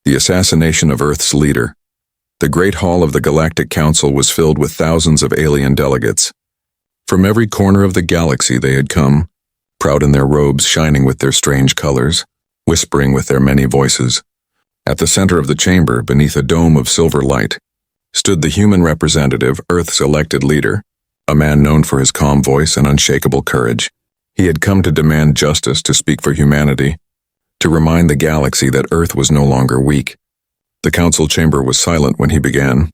The assassination of Earth's leader. The Great Hall of the Galactic Council was filled with thousands of alien delegates. From every corner of the galaxy they had come, proud in their robes shining with their strange colors, whispering with their many voices. At the center of the chamber, beneath a dome of silver light, stood the human representative, Earth's elected leader, a man known for his calm voice and unshakable courage. He had come to demand justice, to speak for humanity, to remind the galaxy that Earth was no longer weak. The council chamber was silent when he began.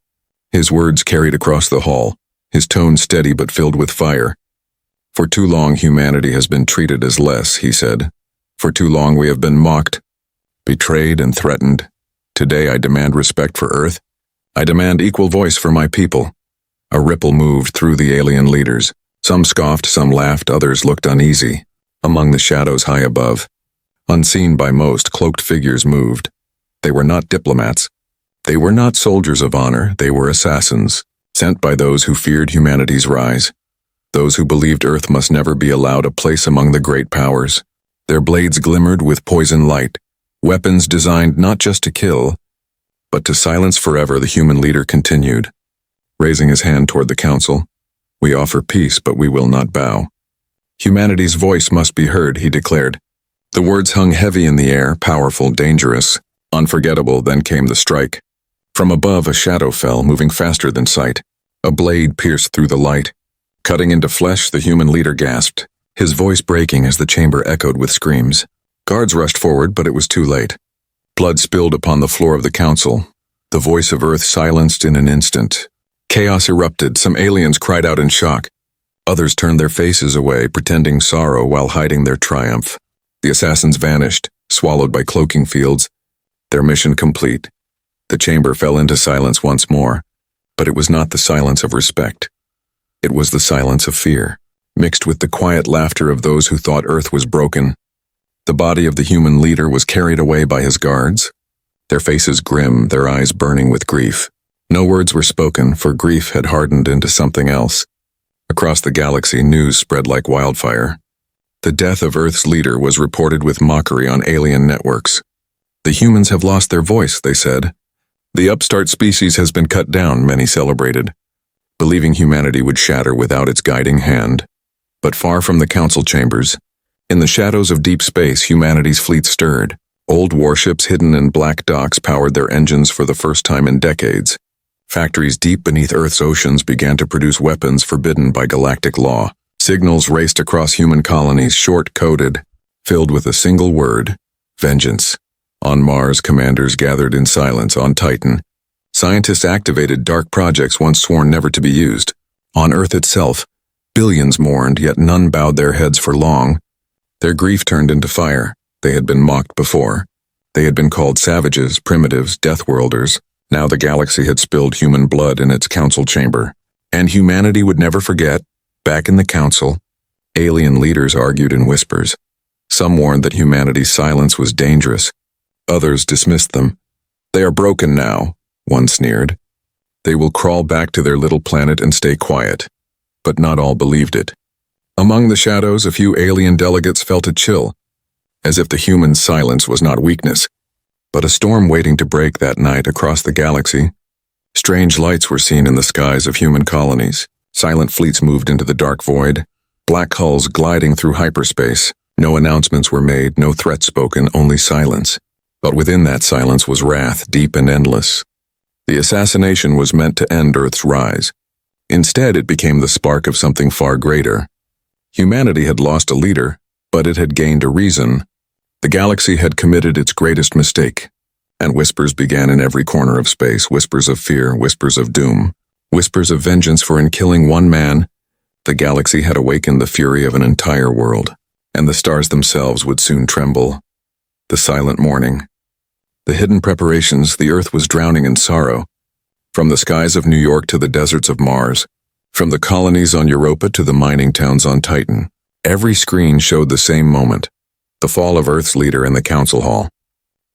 His words carried across the hall, his tone steady but filled with fire. For too long humanity has been treated as less, he said. For too long we have been mocked, betrayed and threatened. Today I demand respect for Earth. I demand equal voice for my people. A ripple moved through the alien leaders. Some scoffed, some laughed, others looked uneasy. Among the shadows high above, unseen by most, cloaked figures moved. They were not diplomats. They were not soldiers of honor. They were assassins, sent by those who feared humanity's rise, those who believed Earth must never be allowed a place among the great powers. Their blades glimmered with poison light, weapons designed not just to kill, but to silence forever. The human leader continued, raising his hand toward the council. We offer peace, but we will not bow. Humanity's voice must be heard, he declared. The words hung heavy in the air, powerful, dangerous, unforgettable. Then came the strike. From above, a shadow fell, moving faster than sight. A blade pierced through the light. Cutting into flesh, the human leader gasped, his voice breaking as the chamber echoed with screams. Guards rushed forward, but it was too late. Blood spilled upon the floor of the council. The voice of Earth silenced in an instant. Chaos erupted. Some aliens cried out in shock. Others turned their faces away, pretending sorrow while hiding their triumph. The assassins vanished, swallowed by cloaking fields. Their mission complete. The chamber fell into silence once more, but it was not the silence of respect. It was the silence of fear, mixed with the quiet laughter of those who thought Earth was broken. The body of the human leader was carried away by his guards, their faces grim, their eyes burning with grief. No words were spoken, for grief had hardened into something else. Across the galaxy, news spread like wildfire. The death of Earth's leader was reported with mockery on alien networks. The humans have lost their voice, they said. The upstart species has been cut down, many celebrated, believing humanity would shatter without its guiding hand. But far from the council chambers, in the shadows of deep space, humanity's fleet stirred. Old warships hidden in black docks powered their engines for the first time in decades. Factories deep beneath Earth's oceans began to produce weapons forbidden by galactic law. Signals raced across human colonies, short-coded, filled with a single word: vengeance. On Mars, commanders gathered in silence. On Titan, scientists activated dark projects once sworn never to be used. On Earth itself, billions mourned, yet none bowed their heads for long. Their grief turned into fire. They had been mocked before. They had been called savages, primitives, deathworlders. Now the galaxy had spilled human blood in its council chamber. And humanity would never forget. Back in the council, alien leaders argued in whispers. Some warned that humanity's silence was dangerous. Others dismissed them. They are broken now, one sneered. They will crawl back to their little planet and stay quiet. But not all believed it. Among the shadows, a few alien delegates felt a chill, as if the human silence was not weakness, but a storm waiting to break that night across the galaxy. Strange lights were seen in the skies of human colonies. Silent fleets moved into the dark void, black hulls gliding through hyperspace. No announcements were made, no threats spoken, only silence. But within that silence was wrath, deep and endless. The assassination was meant to end Earth's rise. Instead, it became the spark of something far greater. Humanity had lost a leader, but it had gained a reason. The galaxy had committed its greatest mistake, and whispers began in every corner of space, whispers of fear, whispers of doom, whispers of vengeance, for in killing one man, the galaxy had awakened the fury of an entire world, and the stars themselves would soon tremble. The silent mourning, the hidden preparations. The Earth was drowning in sorrow. From the skies of New York to the deserts of Mars, from the colonies on Europa to the mining towns on Titan, every screen showed the same moment: the fall of Earth's leader in the council hall.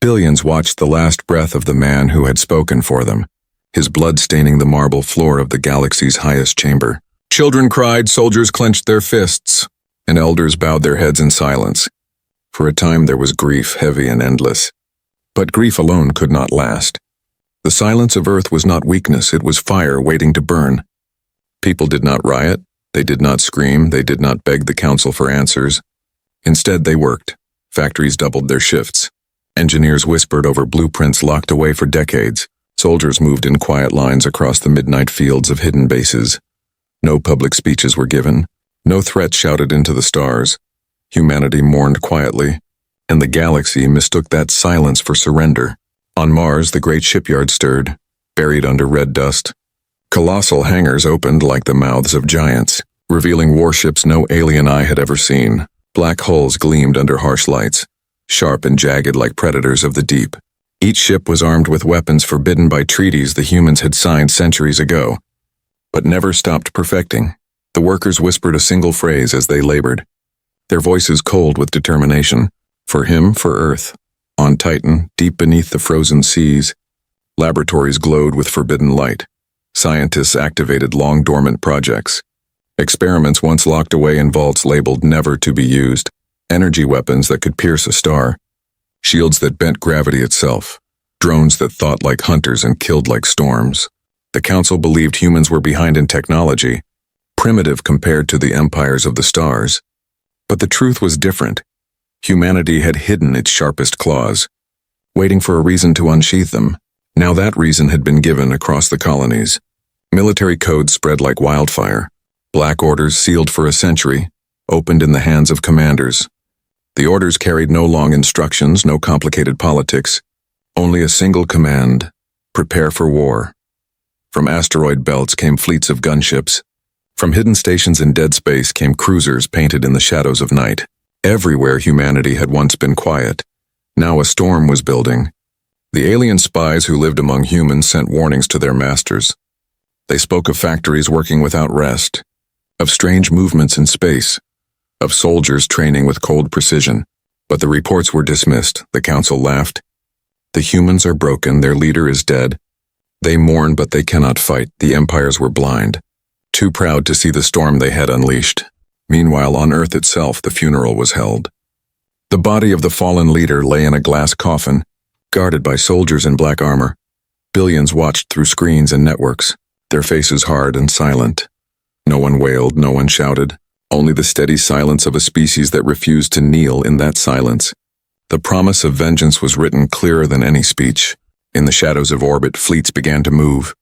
Billions watched the last breath of the man who had spoken for them, his blood staining the marble floor of the galaxy's highest chamber. Children cried, soldiers clenched their fists, and elders bowed their heads in silence. For a time there was grief, heavy and endless. But grief alone could not last. The silence of Earth was not weakness, it was fire waiting to burn. People did not riot, they did not scream, they did not beg the council for answers. Instead, they worked. Factories doubled their shifts. Engineers whispered over blueprints locked away for decades. Soldiers moved in quiet lines across the midnight fields of hidden bases. No public speeches were given. No threats shouted into the stars. Humanity mourned quietly, and the galaxy mistook that silence for surrender. On Mars, the great shipyard stirred, buried under red dust. Colossal hangars opened like the mouths of giants, revealing warships no alien eye had ever seen. Black holes gleamed under harsh lights, sharp and jagged like predators of the deep. Each ship was armed with weapons forbidden by treaties the humans had signed centuries ago, but never stopped perfecting. The workers whispered a single phrase as they labored, their voices cold with determination. For him, for Earth. On Titan, deep beneath the frozen seas, laboratories glowed with forbidden light. Scientists activated long-dormant projects. Experiments once locked away in vaults labeled never to be used. Energy weapons that could pierce a star. Shields that bent gravity itself. Drones that thought like hunters and killed like storms. The Council believed humans were behind in technology, primitive compared to the empires of the stars. But the truth was different. Humanity had hidden its sharpest claws, waiting for a reason to unsheath them. Now that reason had been given across the colonies. Military codes spread like wildfire. Black orders sealed for a century, opened in the hands of commanders. The orders carried no long instructions, no complicated politics, only a single command: prepare for war. From asteroid belts came fleets of gunships. From hidden stations in dead space came cruisers painted in the shadows of night. Everywhere humanity had once been quiet, now a storm was building. The alien spies who lived among humans sent warnings to their masters. They spoke of factories working without rest, of strange movements in space, of soldiers training with cold precision. But the reports were dismissed. The council laughed. The humans are broken, their leader is dead. They mourn, but they cannot fight. The empires were blind, too proud to see the storm they had unleashed. Meanwhile, on Earth itself, the funeral was held. The body of the fallen leader lay in a glass coffin, guarded by soldiers in black armor. Billions watched through screens and networks, their faces hard and silent. No one wailed, no one shouted, only the steady silence of a species that refused to kneel in that silence. The promise of vengeance was written clearer than any speech. In the shadows of orbit, fleets began to move.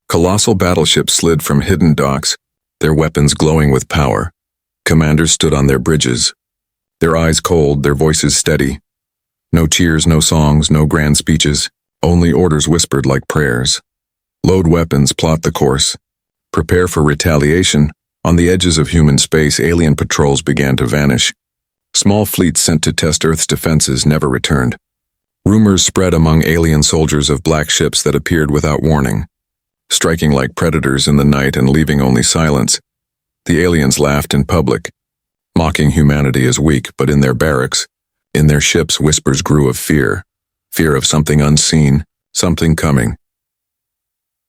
Colossal battleships slid from hidden docks, their weapons glowing with power. Commanders stood on their bridges, their eyes cold, their voices steady. No cheers, no songs, no grand speeches, only orders whispered like prayers. Load weapons, plot the course. Prepare for retaliation. On the edges of human space, alien patrols began to vanish. Small fleets sent to test Earth's defenses never returned. Rumors spread among alien soldiers of black ships that appeared without warning, striking like predators in the night and leaving only silence. The aliens laughed in public, mocking humanity as weak, but in their barracks, in their ships, whispers grew of fear. Fear of something unseen, something coming.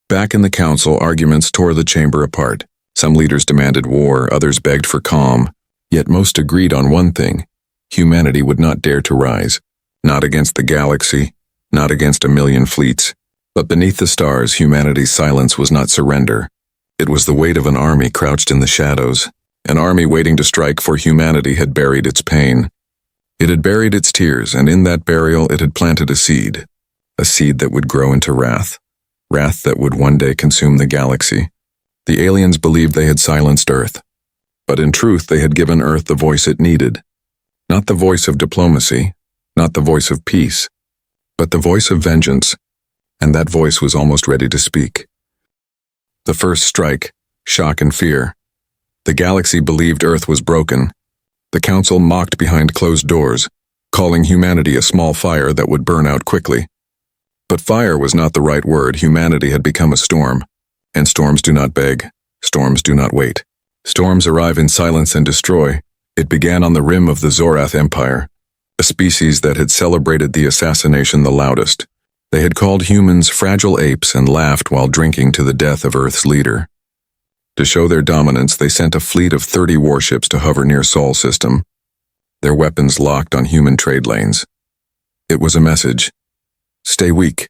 Back in the council, arguments tore the chamber apart. Some leaders demanded war, others begged for calm. Yet most agreed on one thing: humanity would not dare to rise. Not against the galaxy, not against a million fleets. But beneath the stars, humanity's silence was not surrender. It was the weight of an army crouched in the shadows. An army waiting to strike, for humanity had buried its pain. It had buried its tears, and in that burial it had planted a seed that would grow into wrath that would one day consume the galaxy. The aliens believed they had silenced Earth, but in truth they had given Earth the voice it needed. Not the voice of diplomacy, not the voice of peace, but the voice of vengeance, and that voice was almost ready to speak. The first strike, shock and fear. The galaxy believed Earth was broken. The council mocked behind closed doors, calling humanity a small fire that would burn out quickly. But fire was not the right word. Humanity had become a storm, and storms do not beg, storms do not wait. Storms arrive in silence and destroy. It began on the rim of the Zorath Empire, a species that had celebrated the assassination the loudest. They had called humans fragile apes and laughed while drinking to the death of Earth's leader. To show their dominance, they sent a fleet of 30 warships to hover near Sol system, their weapons locked on human trade lanes. It was a message. Stay weak,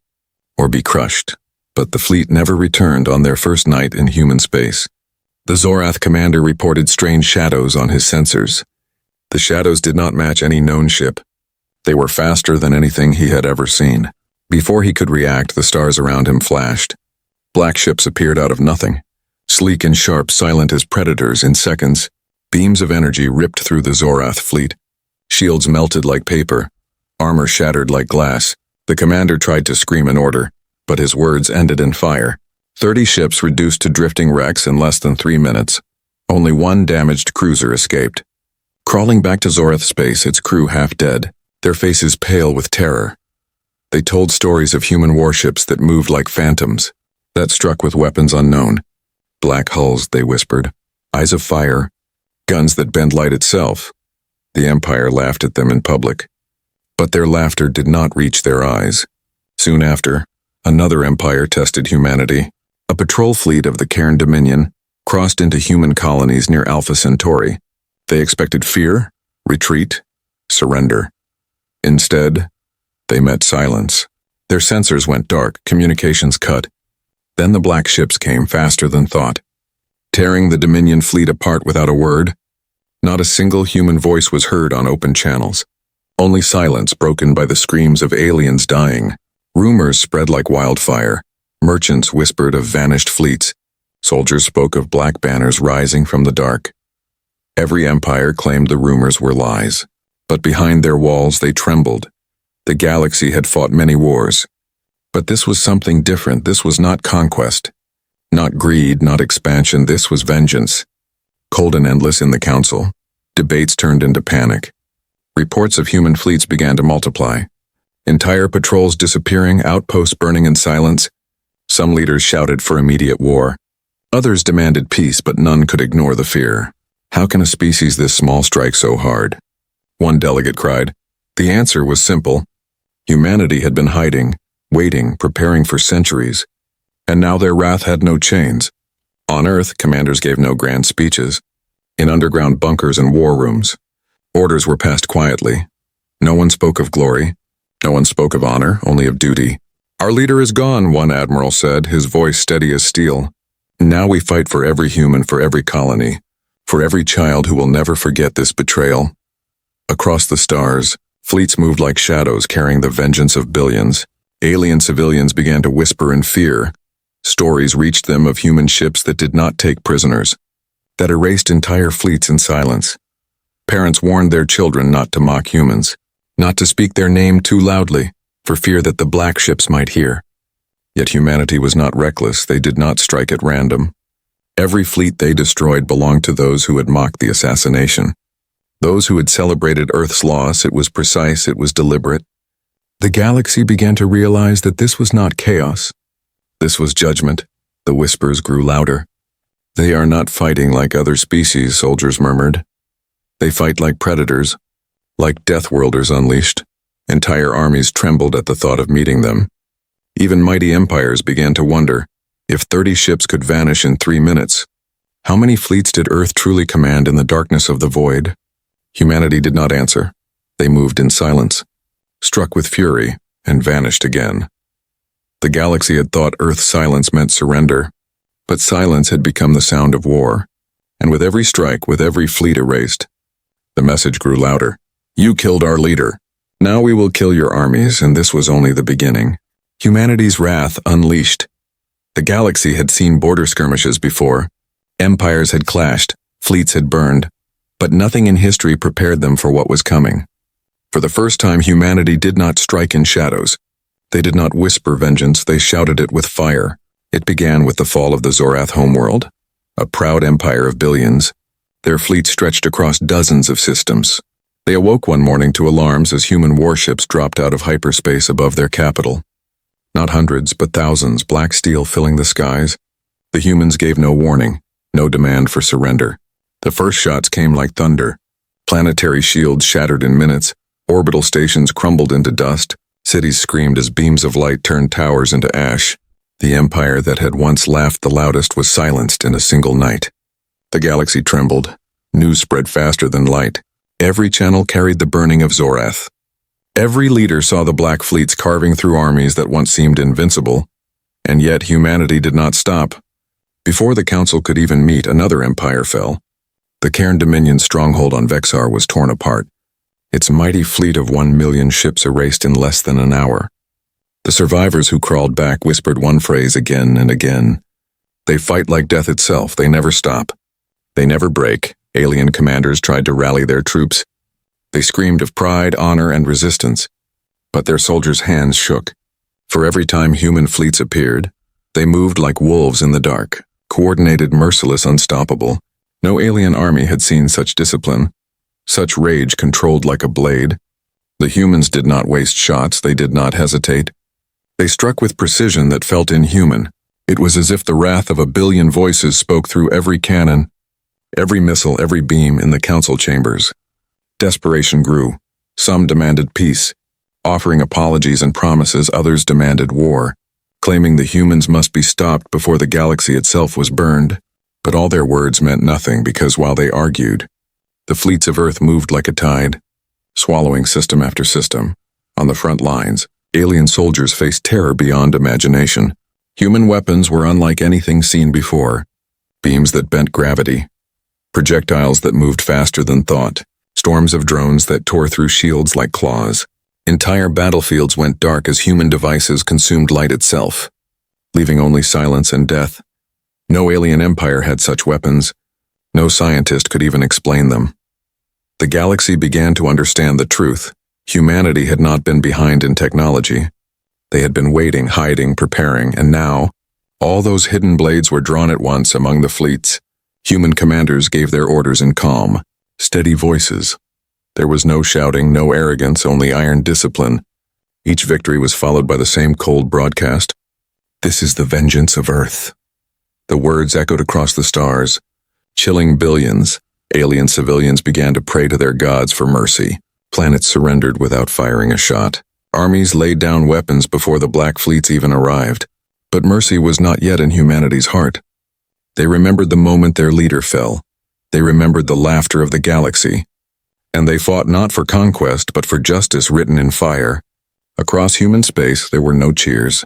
or be crushed. But the fleet never returned on their first night in human space. The Zorath commander reported strange shadows on his sensors. The shadows did not match any known ship. They were faster than anything he had ever seen. Before he could react, the stars around him flashed. Black ships appeared out of nothing. Sleek and sharp, silent as predators in seconds, beams of energy ripped through the Zorath fleet. Shields melted like paper. Armor shattered like glass. The commander tried to scream an order, but his words ended in fire. 30 ships reduced to drifting wrecks in less than 3 minutes. Only one damaged cruiser escaped. Crawling back to Zorath space, its crew half dead, their faces pale with terror. They told stories of human warships that moved like phantoms, that struck with weapons unknown. Black hulls, they whispered, eyes of fire, guns that bend light itself. The Empire laughed at them in public. But their laughter did not reach their eyes. Soon after, another empire tested humanity. A patrol fleet of the Cairn Dominion crossed into human colonies near Alpha Centauri. They expected fear, retreat, surrender. Instead, they met silence. Their sensors went dark, communications cut. Then the black ships came faster than thought, tearing the Dominion fleet apart without a word. Not a single human voice was heard on open channels. Only silence broken by the screams of aliens dying. Rumors spread like wildfire. Merchants whispered of vanished fleets. Soldiers spoke of black banners rising from the dark. Every empire claimed the rumors were lies. But behind their walls they trembled. The galaxy had fought many wars. But this was something different. This was not conquest. Not greed, not expansion. This was vengeance. Cold and endless in the council. Debates turned into panic. Reports of human fleets began to multiply. Entire patrols disappearing, outposts burning in silence. Some leaders shouted for immediate war. Others demanded peace, but none could ignore the fear. How can a species this small strike so hard? One delegate cried. The answer was simple. Humanity had been hiding, waiting, preparing for centuries. And now their wrath had no chains. On Earth, commanders gave no grand speeches. In underground bunkers and war rooms, orders were passed quietly. No one spoke of glory. No one spoke of honor, only of duty. Our leader is gone, one admiral said, his voice steady as steel. Now we fight for every human, for every colony, for every child who will never forget this betrayal. Across the stars, fleets moved like shadows carrying the vengeance of billions. Alien civilians began to whisper in fear. Stories reached them of human ships that did not take prisoners, that erased entire fleets in silence. Parents warned their children not to mock humans, not to speak their name too loudly, for fear that the black ships might hear. Yet humanity was not reckless. They did not strike at random. Every fleet they destroyed belonged to those who had mocked the assassination. Those who had celebrated Earth's loss. It was precise, it was deliberate. The galaxy began to realize that this was not chaos. This was judgment. The whispers grew louder. They are not fighting like other species, soldiers murmured. They fight like predators, like death worlders unleashed. Entire armies trembled at the thought of meeting them. Even mighty empires began to wonder, if 30 ships could vanish in 3 minutes, how many fleets did Earth truly command in the darkness of the void? Humanity did not answer. They moved in silence, struck with fury, and vanished again. The galaxy had thought Earth's silence meant surrender, but silence had become the sound of war. And with every strike, with every fleet erased, the message grew louder. You killed our leader. Now we will kill your armies, and this was only the beginning. Humanity's wrath unleashed. The galaxy had seen border skirmishes before. Empires had clashed, fleets had burned, but nothing in history prepared them for what was coming. For the first time, humanity did not strike in shadows. They did not whisper vengeance, they shouted it with fire. It began with the fall of the Zorath homeworld, a proud empire of billions. Their fleet stretched across dozens of systems. They awoke one morning to alarms as human warships dropped out of hyperspace above their capital. Not hundreds, but thousands, black steel filling the skies. The humans gave no warning, no demand for surrender. The first shots came like thunder. Planetary shields shattered in minutes. Orbital stations crumbled into dust. Cities screamed as beams of light turned towers into ash. The empire that had once laughed the loudest was silenced in a single night. The galaxy trembled. News spread faster than light. Every channel carried the burning of Zorath. Every leader saw the black fleets carving through armies that once seemed invincible, and yet humanity did not stop. Before the council could even meet, another empire fell. The Cairn Dominion's stronghold on Vexar was torn apart, its mighty fleet of 1,000,000 ships erased in less than an hour. The survivors who crawled back whispered one phrase again and again. They fight like death itself, they never stop. They never break. Alien commanders tried to rally their troops. They screamed of pride, honor, and resistance. But their soldiers' hands shook. For every time human fleets appeared, they moved like wolves in the dark, coordinated, merciless, unstoppable. No alien army had seen such discipline, such rage controlled like a blade. The humans did not waste shots, they did not hesitate. They struck with precision that felt inhuman. It was as if the wrath of 1,000,000,000 voices spoke through every cannon, every missile, every beam in the council chambers. Desperation grew. Some demanded peace, offering apologies and promises. Others demanded war, claiming the humans must be stopped before the galaxy itself was burned. But all their words meant nothing, because while they argued, the fleets of Earth moved like a tide, swallowing system after system. On the front lines, alien soldiers faced terror beyond imagination. Human weapons were unlike anything seen before. Beams that bent gravity, projectiles that moved faster than thought, storms of drones that tore through shields like claws. Entire battlefields went dark as human devices consumed light itself, leaving only silence and death. No alien empire had such weapons. No scientist could even explain them. The galaxy began to understand the truth. Humanity had not been behind in technology. They had been waiting, hiding, preparing, and now, all those hidden blades were drawn at once among the fleets. Human commanders gave their orders in calm, steady voices. There was no shouting, no arrogance, only iron discipline. Each victory was followed by the same cold broadcast. "This is the vengeance of Earth." The words echoed across the stars, chilling billions. Alien civilians began to pray to their gods for mercy. Planets surrendered without firing a shot. Armies laid down weapons before the black fleets even arrived. But mercy was not yet in humanity's heart. They remembered the moment their leader fell. They remembered the laughter of the galaxy. And they fought not for conquest, but for justice written in fire. Across human space, there were no cheers.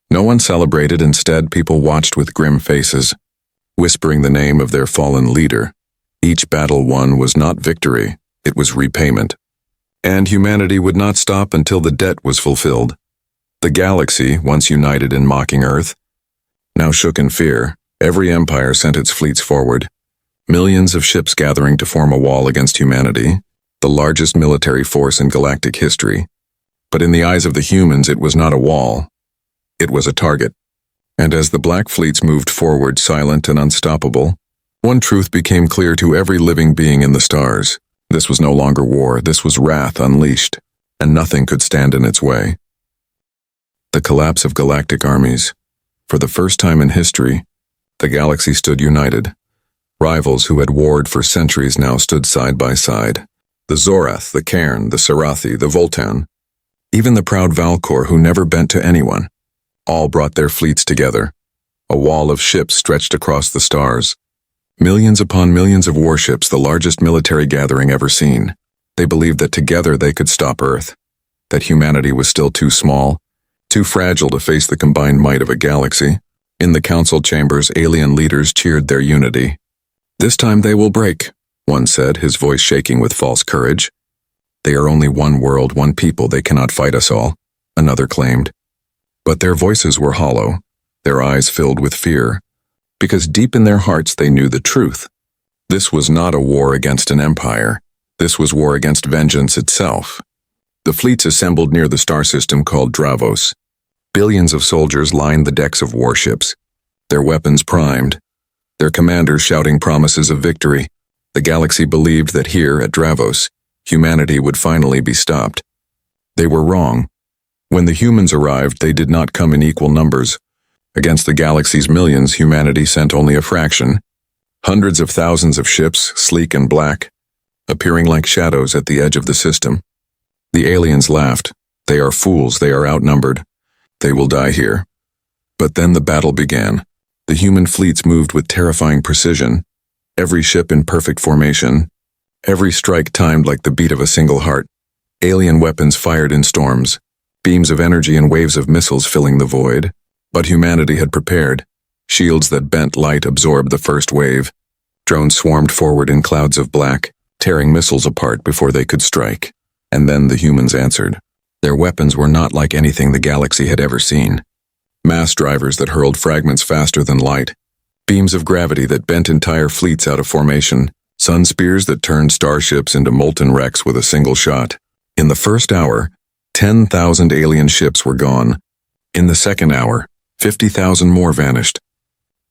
No one celebrated. Instead, people watched with grim faces, whispering the name of their fallen leader. Each battle won was not victory, it was repayment. And humanity would not stop until the debt was fulfilled. The galaxy, once united in mocking Earth, now shook in fear. Every empire sent its fleets forward, millions of ships gathering to form a wall against humanity, the largest military force in galactic history. But in the eyes of the humans, it was not a wall. It was a target. And as the black fleets moved forward, silent and unstoppable, one truth became clear to every living being in the stars. This was no longer war, this was wrath unleashed, and nothing could stand in its way. The collapse of galactic armies. For the first time in history, the galaxy stood united. Rivals who had warred for centuries now stood side by side. The Zorath, the Cairn, the Sarathi, the Voltan, even the proud Valkor who never bent to anyone, all brought their fleets together. A wall of ships stretched across the stars. Millions upon millions of warships, the largest military gathering ever seen. They believed that together they could stop Earth, that humanity was still too small, too fragile to face the combined might of a galaxy. In the council chambers, alien leaders cheered their unity. "This time they will break," one said, his voice shaking with false courage. "They are only one world, one people, they cannot fight us all," another claimed. But their voices were hollow, their eyes filled with fear, because deep in their hearts they knew the truth. This was not a war against an empire. This was war against vengeance itself. The fleets assembled near the star system called Dravos. Billions of soldiers lined the decks of warships, their weapons primed, their commanders shouting promises of victory. The galaxy believed that here at Dravos, humanity would finally be stopped. They were wrong. When the humans arrived, they did not come in equal numbers. Against the galaxy's millions, humanity sent only a fraction. Hundreds of thousands of ships, sleek and black, appearing like shadows at the edge of the system. The aliens laughed. "They are fools, they are outnumbered. They will die here." But then the battle began. The human fleets moved with terrifying precision, every ship in perfect formation, every strike timed like the beat of a single heart. Alien weapons fired in storms, beams of energy and waves of missiles filling the void. But humanity had prepared. Shields that bent light absorbed the first wave. Drones swarmed forward in clouds of black, tearing missiles apart before they could strike. And then the humans answered. Their weapons were not like anything the galaxy had ever seen. Mass drivers that hurled fragments faster than light. Beams of gravity that bent entire fleets out of formation. Sun spears that turned starships into molten wrecks with a single shot. In the first hour, 10,000 alien ships were gone. In the second hour, 50,000 more vanished.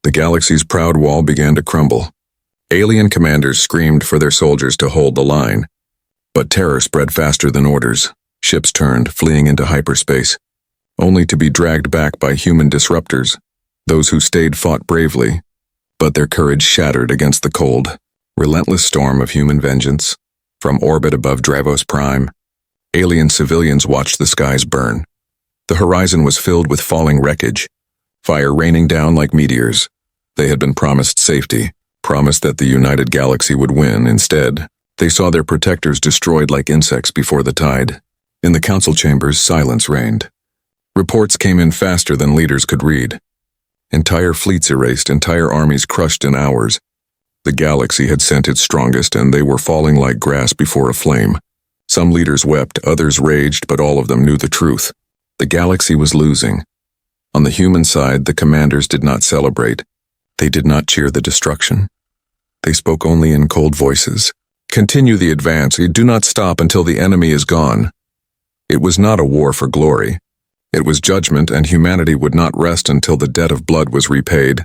The galaxy's proud wall began to crumble. Alien commanders screamed for their soldiers to hold the line. But terror spread faster than orders. Ships turned, fleeing into hyperspace, only to be dragged back by human disruptors. Those who stayed fought bravely, but their courage shattered against the cold, relentless storm of human vengeance. From orbit above Dravos Prime, alien civilians watched the skies burn. The horizon was filled with falling wreckage, fire raining down like meteors. They had been promised safety, promised that the united galaxy would win. Instead, they saw their protectors destroyed like insects before the tide. In the council chambers, silence reigned. Reports came in faster than leaders could read. Entire fleets erased, entire armies crushed in hours. The galaxy had sent its strongest, and they were falling like grass before a flame. Some leaders wept, others raged, but all of them knew the truth. The galaxy was losing. On the human side, the commanders did not celebrate. They did not cheer the destruction. They spoke only in cold voices. Continue the advance. Do not stop until the enemy is gone. It was not a war for glory. It was judgment, and humanity would not rest until the debt of blood was repaid.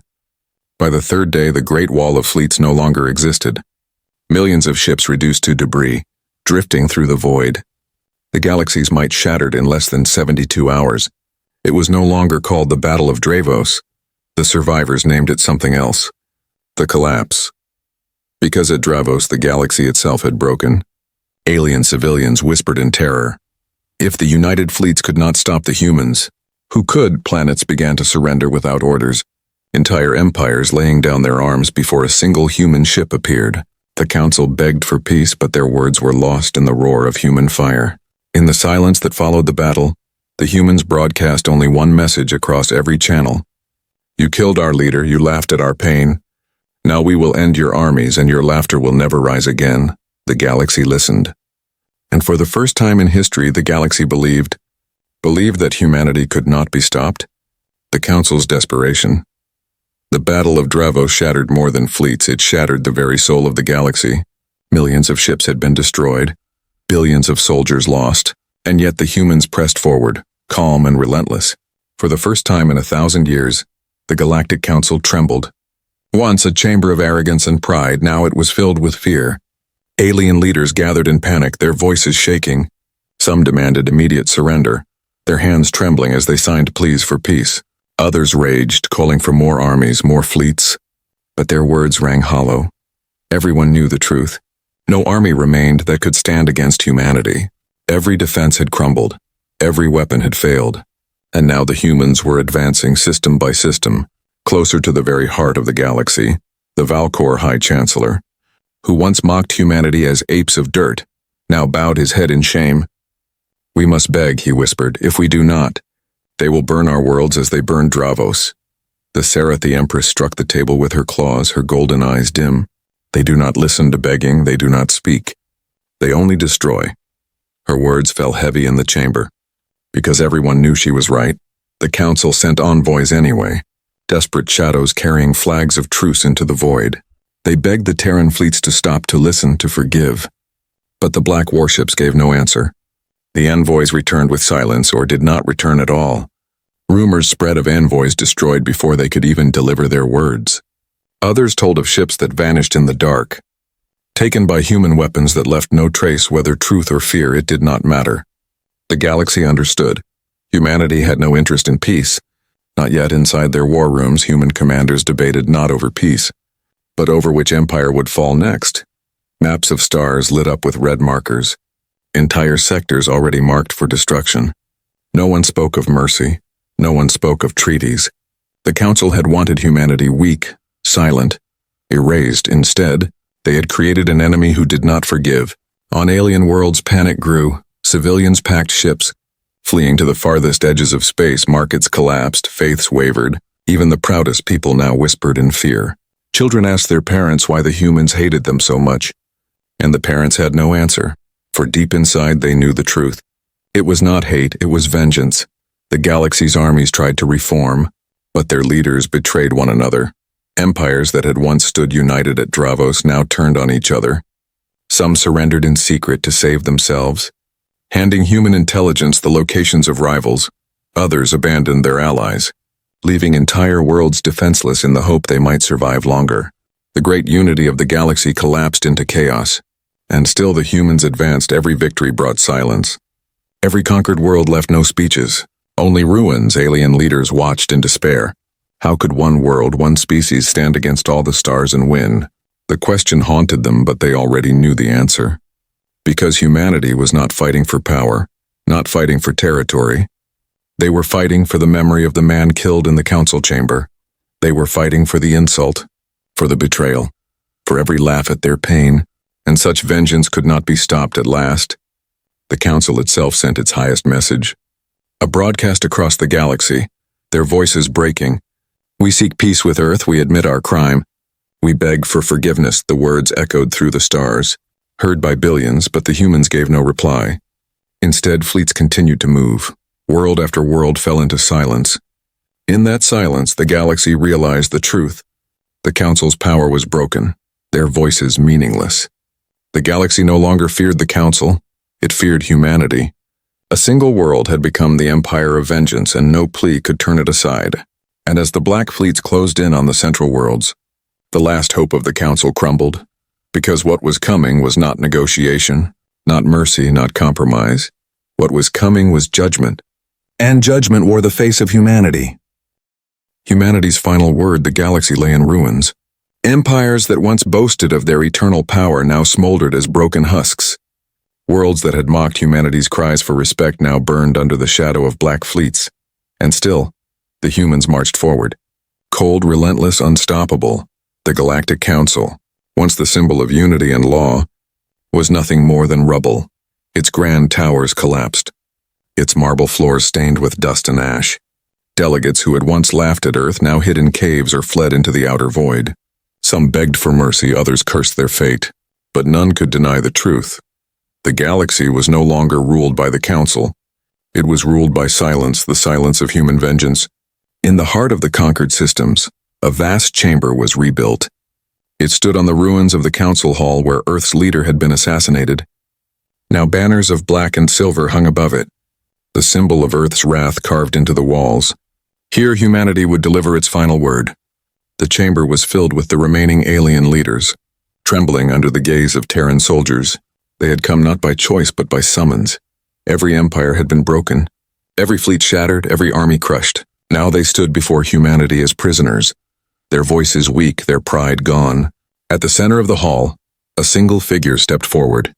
By the third day, the Great Wall of Fleets no longer existed. Millions of ships reduced to debris, drifting through the void. The galaxy's might shattered in less than 72 hours. It was no longer called the Battle of Dravos. The survivors named it something else. The collapse. Because at Dravos the galaxy itself had broken. Alien civilians whispered in terror. If the united fleets could not stop the humans, who could? Planets began to surrender without orders. Entire empires laying down their arms before a single human ship appeared. The council begged for peace, but their words were lost in the roar of human fire. In the silence that followed the battle, the humans broadcast only one message across every channel. You killed our leader, you laughed at our pain. Now we will end your armies, and your laughter will never rise again. The galaxy listened. And for the first time in history, the galaxy believed that humanity could not be stopped. The council's desperation. The Battle of Dravos shattered more than fleets. It shattered the very soul of the galaxy. Millions of ships had been destroyed, billions of soldiers lost, and yet the humans pressed forward, calm and relentless. For the first time in 1,000 years, the Galactic Council trembled. Once a chamber of arrogance and pride, now it was filled with fear. Alien leaders gathered in panic, their voices shaking. Some demanded immediate surrender, their hands trembling as they signed pleas for peace. Others raged, calling for more armies, more fleets. But their words rang hollow. Everyone knew the truth. No army remained that could stand against humanity. Every defense had crumbled. Every weapon had failed. And now the humans were advancing system by system, closer to the very heart of the galaxy. The Valkor High Chancellor, who once mocked humanity as apes of dirt, now bowed his head in shame. We must beg, he whispered. If we do not, they will burn our worlds as they burned Dravos. The Sarathi Empress struck the table with her claws, her golden eyes dim. They do not listen to begging, they do not speak. They only destroy. Her words fell heavy in the chamber. Because everyone knew she was right, the council sent envoys anyway, desperate shadows carrying flags of truce into the void. They begged the Terran fleets to stop, to listen, to forgive. But the black warships gave no answer. The envoys returned with silence, or did not return at all. Rumors spread of envoys destroyed before they could even deliver their words. Others told of ships that vanished in the dark, taken by human weapons that left no trace. Whether truth or fear, it did not matter. The galaxy understood. Humanity had no interest in peace. Not yet. Inside their war rooms, human commanders debated not over peace, but over which empire would fall next. Maps of stars lit up with red markers. Entire sectors already marked for destruction. No one spoke of mercy. No one spoke of treaties. The council had wanted humanity weak, silent, erased. Instead, they had created an enemy who did not forgive. On alien worlds, panic grew. Civilians packed ships, fleeing to the farthest edges of space. Markets collapsed, faiths wavered. Even the proudest people now whispered in fear. Children asked their parents why the humans hated them so much, and the parents had no answer, for deep inside they knew the truth. It was not hate, it was vengeance. The galaxy's armies tried to reform, but their leaders betrayed one another. Empires that had once stood united at Dravos now turned on each other. Some surrendered in secret to save themselves, handing human intelligence the locations of rivals. Others abandoned their allies, leaving entire worlds defenseless in the hope they might survive longer. The great unity of the galaxy collapsed into chaos, and still the humans advanced. Every victory brought silence. Every conquered world left no speeches, only ruins. Alien leaders watched in despair. How could one world, one species stand against all the stars and win? The question haunted them, but they already knew the answer. Because humanity was not fighting for power, not fighting for territory. They were fighting for the memory of the man killed in the council chamber. They were fighting for the insult, for the betrayal, for every laugh at their pain, and such vengeance could not be stopped at last. The council itself sent its highest message. A broadcast across the galaxy, their voices breaking. We seek peace with Earth, we admit our crime. We beg for forgiveness. The words echoed through the stars, heard by billions, but the humans gave no reply. Instead, fleets continued to move. World after world fell into silence. In that silence, the galaxy realized the truth. The Council's power was broken, their voices meaningless. The galaxy no longer feared the Council, it feared humanity. A single world had become the empire of vengeance, and no plea could turn it aside. And as the black fleets closed in on the central worlds, the last hope of the Council crumbled, because what was coming was not negotiation, not mercy, not compromise. What was coming was judgment. And judgment wore the face of humanity. Humanity's final word, the galaxy lay in ruins. Empires that once boasted of their eternal power now smoldered as broken husks. Worlds that had mocked humanity's cries for respect now burned under the shadow of black fleets. And still, the humans marched forward. Cold, relentless, unstoppable. The Galactic Council, once the symbol of unity and law, was nothing more than rubble. Its grand towers collapsed, its marble floors stained with dust and ash. Delegates who had once laughed at Earth now hid in caves or fled into the outer void. Some begged for mercy, others cursed their fate, but none could deny the truth. The galaxy was no longer ruled by the Council. It was ruled by silence, the silence of human vengeance. In the heart of the conquered systems, a vast chamber was rebuilt. It stood on the ruins of the council hall where Earth's leader had been assassinated. Now banners of black and silver hung above it, the symbol of Earth's wrath carved into the walls. Here humanity would deliver its final word. The chamber was filled with the remaining alien leaders, trembling under the gaze of Terran soldiers. They had come not by choice but by summons. Every empire had been broken, every fleet shattered, every army crushed. Now they stood before humanity as prisoners, their voices weak, their pride gone. At the center of the hall, a single figure stepped forward.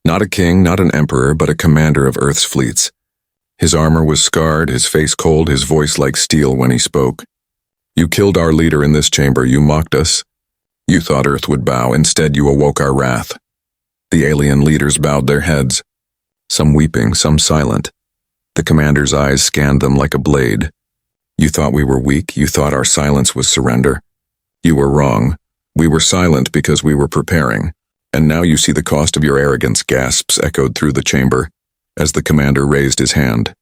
Not a king, not an emperor, but a commander of Earth's fleets. His armor was scarred, his face cold, his voice like steel when he spoke. You killed our leader in this chamber, you mocked us. You thought Earth would bow, instead you awoke our wrath. The alien leaders bowed their heads, some weeping, some silent. The commander's eyes scanned them like a blade. You thought we were weak, you thought our silence was surrender. You were wrong. We were silent because we were preparing. And now you see the cost of your arrogance. Gasps echoed through the chamber as the commander raised his hand.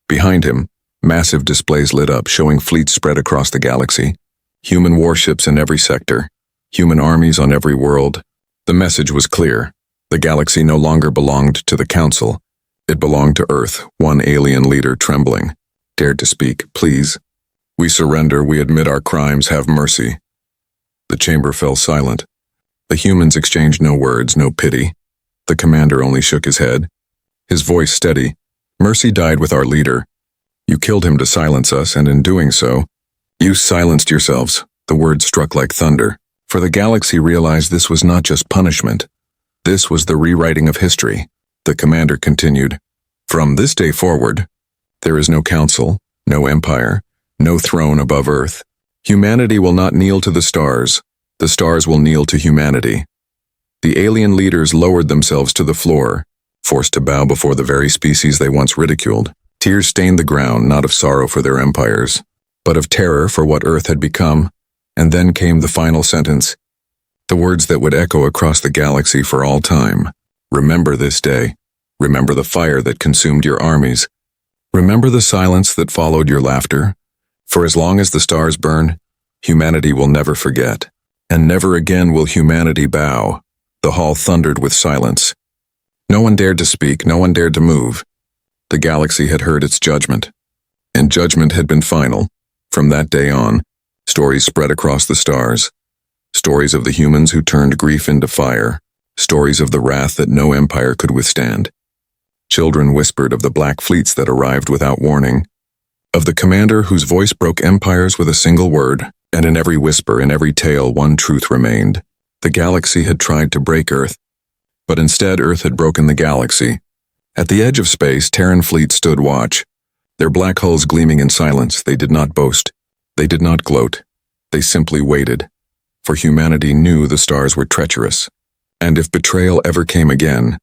Behind him, massive displays lit up, showing fleets spread across the galaxy. Human warships in every sector. Human armies on every world. The message was clear. The galaxy no longer belonged to the Council. It belonged to Earth. One alien leader, trembling, dared to speak. Please. We surrender. We admit our crimes. Have mercy. The chamber fell silent. The humans exchanged no words, no pity. The commander only shook his head, his voice steady. Mercy died with our leader. You killed him to silence us, and in doing so, you silenced yourselves. The words struck like thunder, for the galaxy realized this was not just punishment. This was the rewriting of history. The commander continued. From this day forward, there is no council, no empire, no throne above Earth. Humanity will not kneel to the stars will kneel to humanity. The alien leaders lowered themselves to the floor, forced to bow before the very species they once ridiculed. Tears stained the ground, not of sorrow for their empires, but of terror for what Earth had become. And then came the final sentence, the words that would echo across the galaxy for all time. Remember this day. Remember the fire that consumed your armies. Remember the silence that followed your laughter. For as long as the stars burn, humanity will never forget. And never again will humanity bow. The hall thundered with silence. No one dared to speak, no one dared to move. The galaxy had heard its judgment. And judgment had been final. From that day on, stories spread across the stars. Stories of the humans who turned grief into fire. Stories of the wrath that no empire could withstand. Children whispered of the black fleets that arrived without warning. Of the commander whose voice broke empires with a single word. And in every whisper, in every tale, one truth remained. The galaxy had tried to break Earth. But instead, Earth had broken the galaxy. At the edge of space, Terran fleets stood watch. Their black hulls gleaming in silence, they did not boast. They did not gloat. They simply waited. For humanity knew the stars were treacherous. And if betrayal ever came again,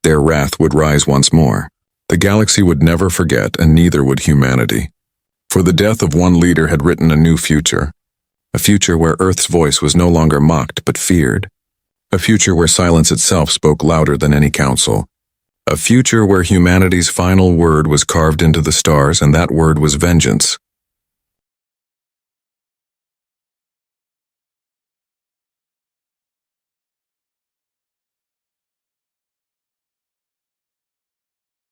their wrath would rise once more. The galaxy would never forget, and neither would humanity. For the death of one leader had written a new future. A future where Earth's voice was no longer mocked but feared. A future where silence itself spoke louder than any counsel. A future where humanity's final word was carved into the stars, and that word was vengeance.